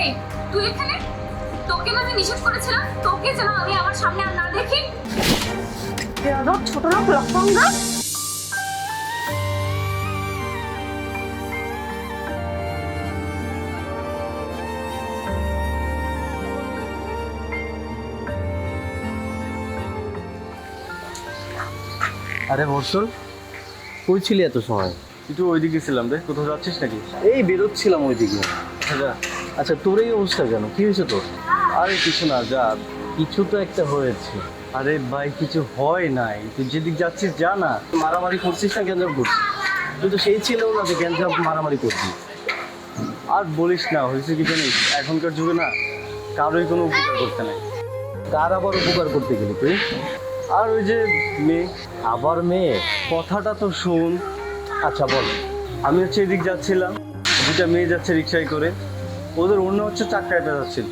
এই তুই এখানে? তোকে না আমি নিষেধ করেছিলাম তোকে যেন আমি আমার সামনে আর না দেখি। বেয়াদব ছোট লোক লফঙ্গা। আরে বর্ষল, কই ছিলি এত সময়? একটু ওইদিকে ছিলাম রে। কোথাও যাচ্ছিস নাকি? এই বেরোচ্ছিলাম ওইদিকে। আচ্ছা। আচ্ছা, তোর এই অবস্থা কেন? কি হয়েছে তোর? আরে কিছু না, যা। কিছু তো একটা হয়েছে। আরে ভাই কিছু হয় নাই, তুই যেদিক যাচ্ছিস যা না। মারামারি করছিস না গ্যাঞ্জাম করছিস? তুই তো সেই ছেলেও না যে গ্যাঞ্জাম মারামারি করছিস। আর বলিস না, হয়েছে কি জানিস, এখনকার যুগে না কারোই কোনো উপকার করতে নাই। কার আবার উপকার করতে গেলি তুই? আর ওই যে মেয়ে, আবার মেয়ে? কথাটা তো শোন। আচ্ছা বল। আমি হচ্ছে এদিক যাচ্ছিলাম, দুটা মেয়ে যাচ্ছে রিক্সায় করে, ওদের অন্য হচ্ছে চাক্কাটা যাচ্ছিল,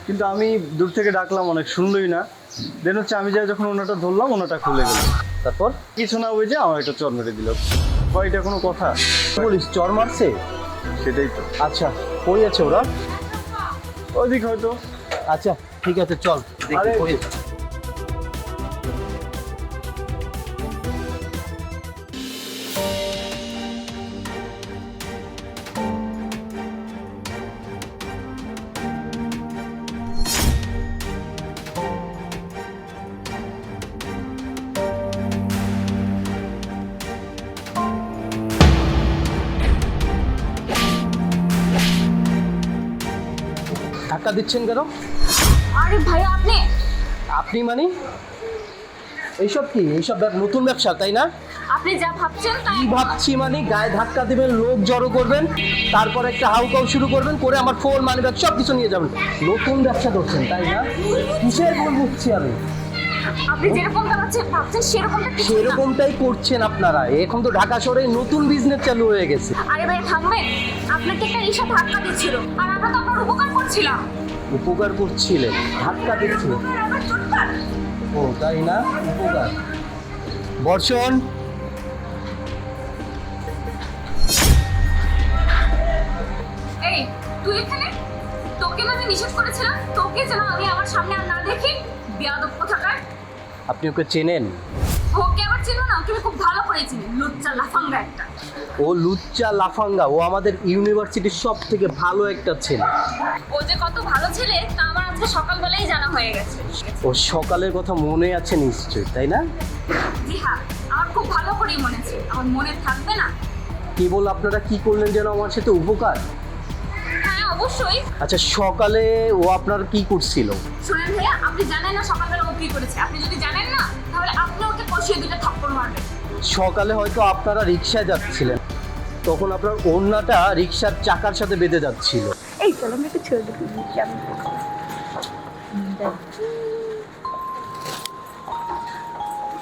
কিন্তু আমি দূর থেকে ডাকলাম, অনেক শুনলই না। দেন হচ্ছে আমি যাই যখন ওনাটা ধরলাম, ওনাটা খুলে গেল। তারপর? কিছু না, ওই যে আমার একটা চর মেরে দিল। এটা কোনো কথা? কি বলিস, চর মারছে? সেটাই তো। আচ্ছা, কই আছে ওরা? ওইদিক হয়তো। আচ্ছা ঠিক আছে, চল দেখি আরে কই আছে। ধাক্কা দিচ্ছেন কেন? আরে ভাইয়া আপনি আপনি মানে? এইসব কি? এইসব নতুন ব্যবসা তাই না? আপনি যা ভাবছেন তাই। কি ভাবছি মানে? গায়ে ধাক্কা দিবেন, লোক জড়ো করবেন, তারপর একটা হাউকাউ শুরু করবেন, করে আমার ফোন মানিব্যাগ সব কিছু নিয়ে যাবেন। নতুন ব্যবসা করছেন তাই না? কিসের ভুল বুঝছি আমি? আপনি যেরকমটা ভাবছেন সেরকমটা কিছু না। সেরকমটাই করছেন আপনারা। এখন তো ঢাকা শহরে নতুন বিজনেস চালু হয়ে গেছে। আরে ভাই থামবেন, আপনাকে একটা রিক্সা ধাক্কা দিচ্ছিল আর আমরা তো আপনার উপকার করছিলাম। উপকার করছিলেন, ধাক্কা দিচ্ছিলেন? আমরা চুটপাট। ও তাই না? উপকার। বর্ষণ, এই তুই এখানে? তোকে না আমি নিষেধ করেছিলাম তোকে যেন আমি আমার সামনে আর না দেখি। বেয়াদব কোথাকার। আপনি ওকে চেনেন? ওকে আবার চিনো না? ওকে আমি খুব ভালো করে চিনি, লুচ্চা লাফাঙ্গা একটা। ও লুচ্চা লাফাঙ্গা। ও আমাদের ইউনিভার্সিটির সব থেকে ভালো একটা ছেলে। ও যে কত ভালো ছেলে তা আমার আজকে সকালবেলাই জানা হয়ে গেছে। ও সকালের কথা মনে আছে নিশ্চয়ই, তাই না? জি হ্যাঁ, আমার খুব ভালো করেই মনে আছে। আমার মনে থাকবে না? কেবল আপনারা কি করলেন যেন আমার সাথে? উপকার? হ্যাঁ অবশ্যই। আচ্ছা, সকালে ও আপনার কি করছিল? শুনেন ভাইয়া, আপনি জানেন না সকালবেলা ও কি করেছে? আপনি যদি জানেন না তাহলে আপনি ওকে কষিয়ে দুটো থাপ্পড় মারবেন। সকালে হয়তো আপনারা রিক্সায় যাচ্ছিলেন, তখন আপনার ওড়নাটা রিক্সার চাকার সাথে বেঁধে যাচ্ছিল। এই চলো আমি একটু ছেড়ে দেখি কেমন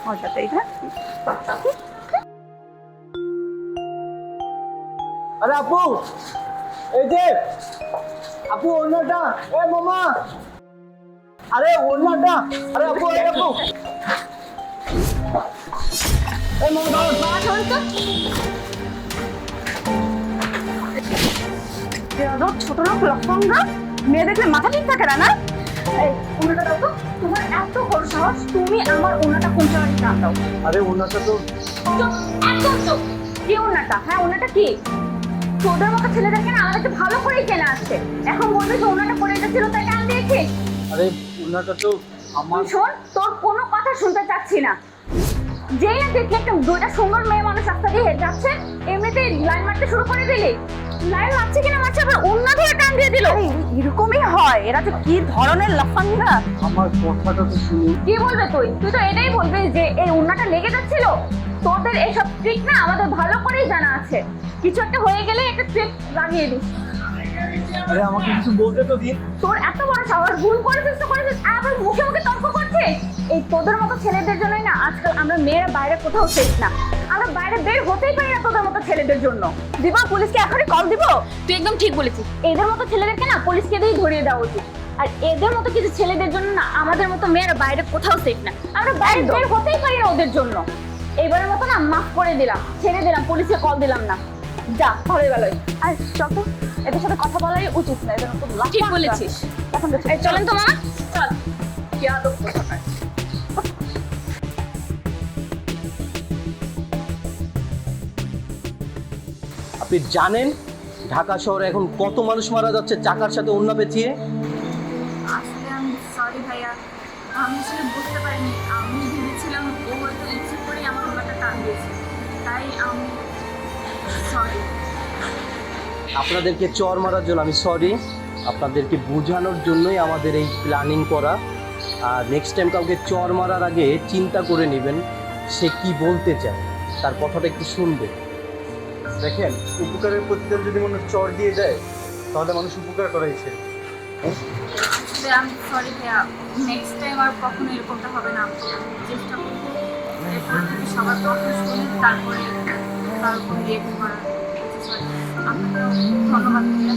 মজা তাই না? আরে আপু, এই যে আপু ওড়নাটা, এ মামা, আরে ওড়নাটা, আরে আপু, এই আপু, এই মামা দাঁড়ান। বাবা ধরুন তো। বেয়াদব ছোট লোক লফঙ্গা। মেয়ে দেখলে মাথা ঠিক থাকে না? এই ওনাটা দাও তো। তোমার এত বড় সাহস, তুমি আমার ওনাটা কোন জায়গায় টান দাও? আরে ওনাটা তো। চুপ, একদম চুপ। কি ওনাটা? হ্যাঁ ওনাটা কি? তোদের মতো ছেলেদেরকে না আমাদেরকে ভালো করেই চেনা আসছে। এখন বলবে যে ওনাটা পড়ে যাচ্ছিল তাই টান দিয়েছে। আরে ওনাটা তো আমার। শোন, তোর কোনো কথা শুনতে চাচ্ছি না। যেই না দেখি একটা দুইটা সুন্দর মেয়ে মানুষ রাস্তা দিয়ে হেঁটে যাচ্ছে, এমনিতেই লাইন মারতে শুরু করে দিলি। লাইন মারছে কিনা মারছে, আবার অন্য ধরে টান দিয়ে দিল। এরকমই হয়, এরা যে কি ধরনের লাফাঙ্গা। আমার কথাটা তো শুনুন। কি বলবে তুই? তুই তো এটাই বলবি যে এই উন্নাটা লেগে যাচ্ছিল। তোদের এইসব ট্রিক না আমাদের ভালো করেই জানা আছে। কিছু একটা হয়ে গেলে একটা ট্রিক লাগিয়ে দিস। আরে আমাকে কিছু বলতে তো দিন। তোর এত বড় সাহস, ভুল করেছিস তো করেছিস, আবার মুখে মুখে তর্ক করছিস। এই তোদের মতো ছেলেদের জন্যই না আজকাল আমরা মেয়েরা বাইরে কোথাও সেফ না। আমরা বাইরে বের হতেই পারি না তোদের মতো ছেলেদের জন্য। দিব পুলিশকে এখনই কল দিব? তুই একদম ঠিক বলেছিস। এদের মতো ছেলেদেরকে না পুলিশকে দিয়ে ধরিয়ে দেওয়া উচিত। আর এদের মতো কিছু ছেলেদের জন্য না আমাদের মতো মেয়েরা বাইরে কোথাও সেফ না। আমরা বাইরে বের হতেই পারি না ওদের জন্য। এবারের মতো না মাফ করে দিলাম, ছেড়ে দিলাম, পুলিশে কল দিলাম না। যা ভালোই ভালোই। আর চল তো, এদের সাথে কথা বলাই উচিত না, এদের তো লাফা। ঠিক বলেছিস। এখন এই চলেন তো মামা। চল। কি আদব কোথাকার। আপনি জানেন ঢাকা শহরে এখন কত মানুষ মারা যাচ্ছে চাকার সাথে ওড়না পেঁচিয়ে? আসলে আমি সরি ভাইয়া, আমি আসলে বুঝতে পারিনি। আমি ভেবেছিলাম ও হয়তো ইচ্ছে করে আমার ওনাটা টান দিয়েছে, তাই আমি সরি। আপনাদেরকে চর মারার জন্য আমি সরি, আপনাদেরকে বোঝানোর জন্যই আমাদের এই প্ল্যানিং করা। আর নেক্সট টাইম কাউকে চর মারার আগে চিন্তা করে নেবেন সে কি বলতে চায়, তার কথাটা একটু শুনবে। দেখেন, উপকারের প্রতিদান যদি মানুষ চর দিয়ে দেয় তাহলে মানুষ উপকার করাই ছেড়ে। আসলে আমি সরি ভাইয়া, নেক্সট টাইম আর কখনো এরকমটা হবে না। চেষ্টা করবো এরপর যদি সবার কথা শুনি তারপরে তার উপর রিয়েক্ট করার। আপনাকে ধন্যবাদ ভাইয়া।